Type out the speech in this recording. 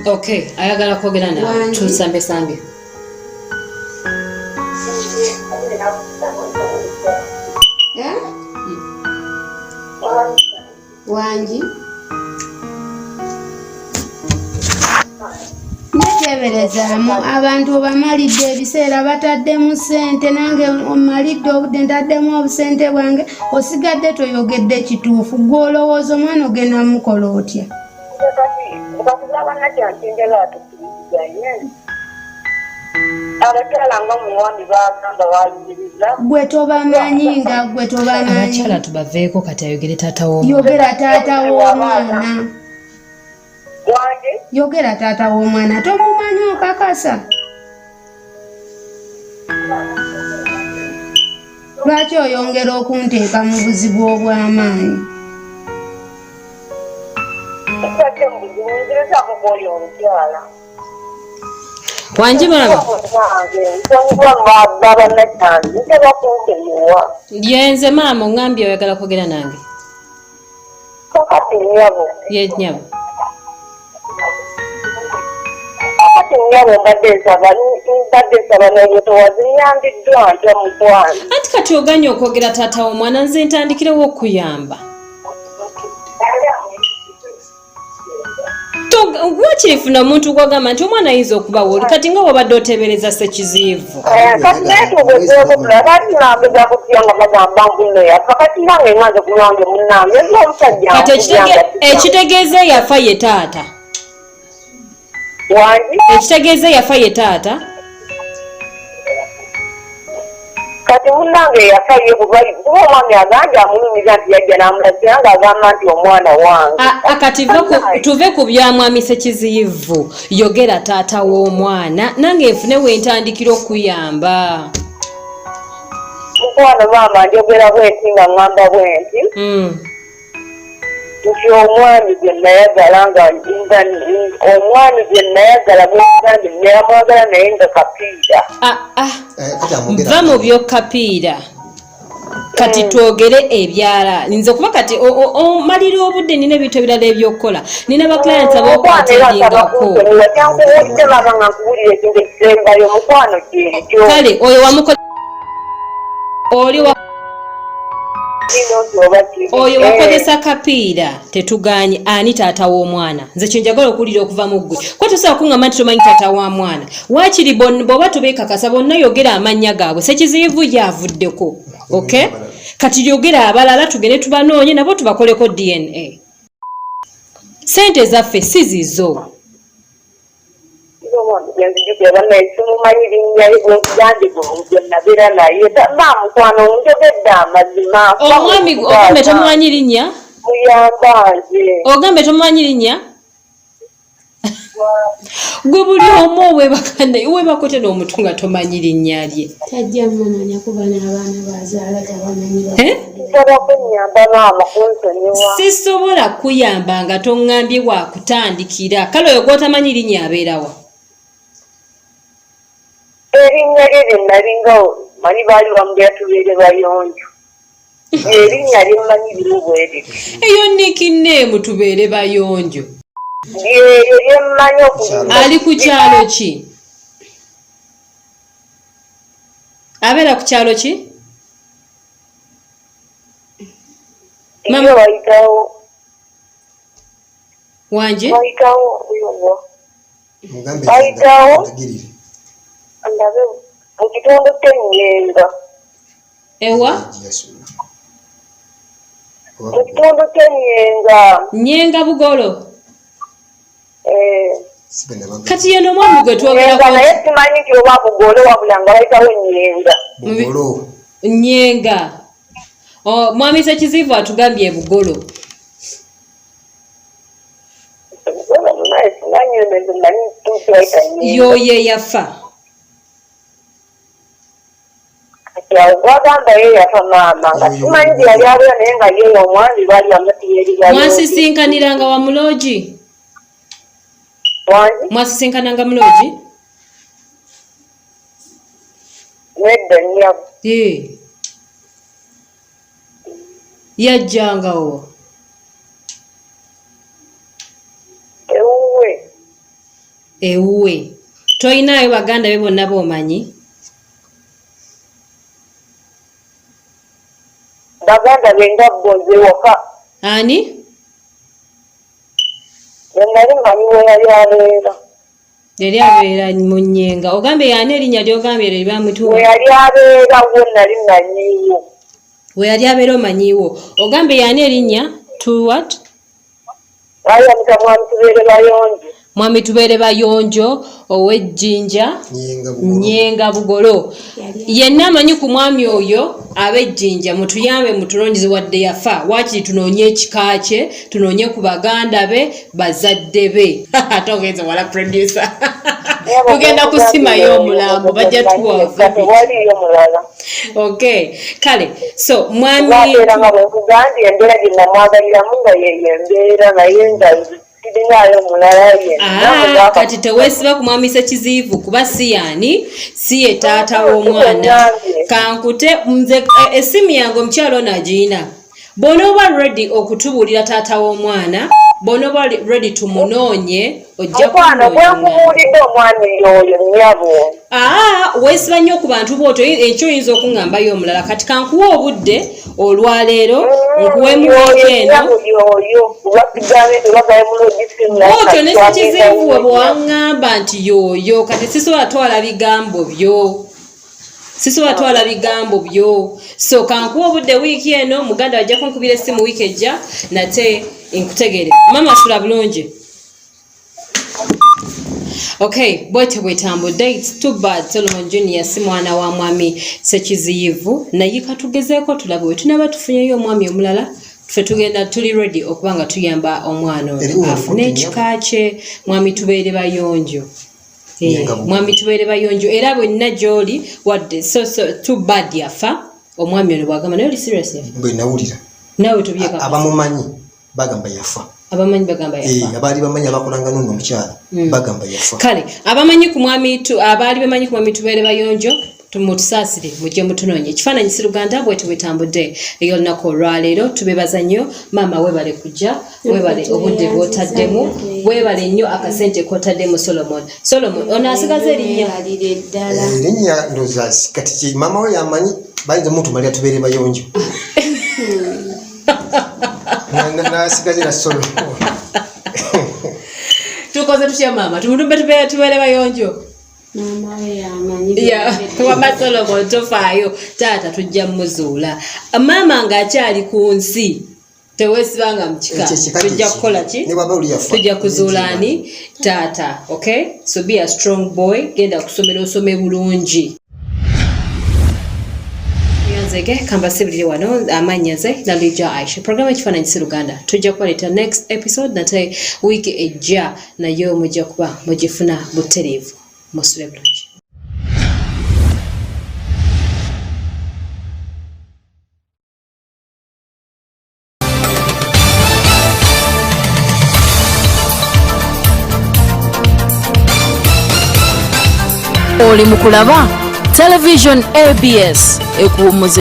Okay, ayagala kwogera nawe tusambe sambe. Wange neteberezaamu abantu bamalidde ebiseera bataddemu ssente nange omalidde obudde ntaddemu obusente bwange osigadde toyogedde kituufu gw'olowooza omwana ogenda mukola otya? Gwe tobamanyi nga gwe tobamanyi. Abakyala tubaveeko kati ayogere taata w'omwana. Yogera taata w'omwana. Yogera taata w'omwana tomumanyi okakasa. Lwaki oyongera okunteeka mu buzibu obw'amaanyi? Wange mama. Yenze mama ongambye oyagala kwogera nange. Ye nyabo. Ati kati oganya okwogera taata w'omwana nze ntandikirewo okuyamba. Gwakirifuna omuntu gwagamba nti omwana ayinza okubawo oli kati nga wabadde oteebereza Ssekiziivu. Kati ekitegeeza yafa ye taata. Ekitegeeza yafa ye taata. Kati munange yafaye kuba omwami aganja amulumiza nti yajja n'amulagira ng'agamba nti omwana wange. Akati tuve ku bya mwami Ssekiziivu yogera taata w'omwana nange nfune wentandikira okuyamba. Mukwano maama njogera bwenti nga ngamba bwenti nti omwami gye nayagala nga omwami gye nayagala bwenti neyamwagala naye nga kapiira. Va mu by'okapiira kati twogere ebyala nze kuba kati omalira obudde nina ebintu ebirala ebyokukola nina baklayants abookwatiringako kale oyo wamukola oli oyo wakozesa kapiira tetuganye ani taata w'omwana nze kyenjagala okuwulira okuva mu ggwe kwa tosobola kuŋŋamba nti tomanyi taata wa mwana waakiri bw'oba tubeekakasa bonna yogera amannya gaabwe Ssekiziivu yavuddeko okay kati yogera abalala tugende tubanoonye nabo tubakoleko DNA. Sente zaffe si zizo. Omwami ogambe tomumanyi linnya? Ogambe tomumanyi linnya? Gwe buli omu weebakote n'omuntu nga tomanyi linnya lye. Tajja mumanya kuba n'abaana bazaala tabamanyi. Sisobola kuyamba nga toŋŋambye wa kutandikira. Kale oyo gw'otamanyi linnya abeerawa? Erinnya lye nalinga mani baali bamugera tubeere bayonjo. Erinnya limmanyi limu bweri. Eyo nickname tubeere bayonjo. Ali ku kyalo ki? Abeera ku kyalo ki? Mama wayitawo. Wange? Wayitawo. Wayitawo. Ndabe mu kitundu ky'Enyenga. Ewa? Mu kitundu ky'Enyenga. Nyenga Bugolo. Kati yeno omwami gwe twogerako naye simanyi nti oba Bugolo wabula nga wayitawo Nyenga. Bugolo. Nyenga. Mwami Ssekiziivu atugambye Bugolo. Yoye yafa. Wagamba ye yafa maama nga simanyi nti yali abeera naye nga yeeyo omwami baali amutiyeriga. Mwasisinkaniranga wa muloogi? Wange? Mwasisinkananga muloogi? Nedda nnyabo. Yajjangawo. ewuwe toyinayo baganda be bonna b'omanyi baganda benga bonze waka ani nali manyi we yali abeera yali abeera mu Nnyenga ogambye yani erinnya ly'ogambye lye bamituwa we yali abeera wo nali manyiwo we yali abeera omanyiwo ogambye yani erinnya to what bayamita mwami tubeere bayonjo mwami tubeere bayonjo ow'ejjinja Nnyenga Bugolo yenna amanyi ku mwami oyo ab'ejjinja mutuyambe mutulonjeze wadde yafa waakiri tunoonye ekika kye tunoonye ku baganda be bazadde be ate ogenza wala producer tugenda kusimayo omulambo bajja tuwaliyo mulala okay kale so mwami nga bwekugambye embeera gye namwagaliramu nga yeyembeera naye nga sirinayo mulala yenna kati teweesiba kumwamisa kiziivu kuba si yaani si ye taata w'omwana kankute nze essimu yange omukyalo nagiina bw'onooba ready okutubuulira taata w'omwana bw'onooba ready tumunoonye ojja bwenkubuulidde omwana oyo nnyabo weesiba nnyo ku bantu bootyo ekyo oyinza okuŋŋambayo omulala kati kankuwa obudde olwaleero nkuweemu weekendo otyo ne sikiziivu we bwewaŋŋamba nti yooyo kati sisobola twala bigambo byo so kankuwa obudde wiiki eno muganda wajja kunkubira essimu wiiki ejja nate nkutegere mama sula bulungi okay bwete bwetambudde it's too bad Solomon Junior si mwana wa mwami Sekiziyivu naye katugezeeko tulabe we tunaba tufunyeyo omwami omulala ffe tugenda tuli ready okuba nga tuyamba omwana afune ekika kye mwami tubeere bayonjo mwami tubeere bayonjo era bwenna gy'oli wadde so too bad yafa omwami ono bwagamba naye oli serious yafa bwe nawulira nawe tubyeka abamumanyi bagamba yafa abamanyi bagamba yafa abaali bamanyi abakolanga n'ono omukyala bagamba yafa kale abamanyi ku mwami abaali bamanyi ku mwami tubeere bayonjo tumutusaasire mujje mutunoonye ekifaananyi siruganda bwete bwetambudde ey'olunaku olwaleero tubeebaza nnyo maama weebale kujja weebale obudde bw'otaddemu weebale nnyo akasente k'otaddemu Solomon ono asigaza erinnya ndooza kati maama we yamanyi bayinza mutumalira tubeere bayonjo nasigaze na Solomon tukoze tutya maama tumutumbe tubeere bayonjo wama Solomon tofaayo taata tujja muzuula maama ng'akyali ku nsi teweesibanga mukika tujja kukola ki tujja kuzuula ani taata okay so be a strong boy genda kusomera osome bulungi nzege kambasibulire wano amannya nze Nalija Aisha programu ekifaananyi siruganda tujja kubaleeta next episode nate wiiki ejja nayo mujja kuba mugifuna butereevu musule bulungi oli mu kulaba television ABS ekuwummuza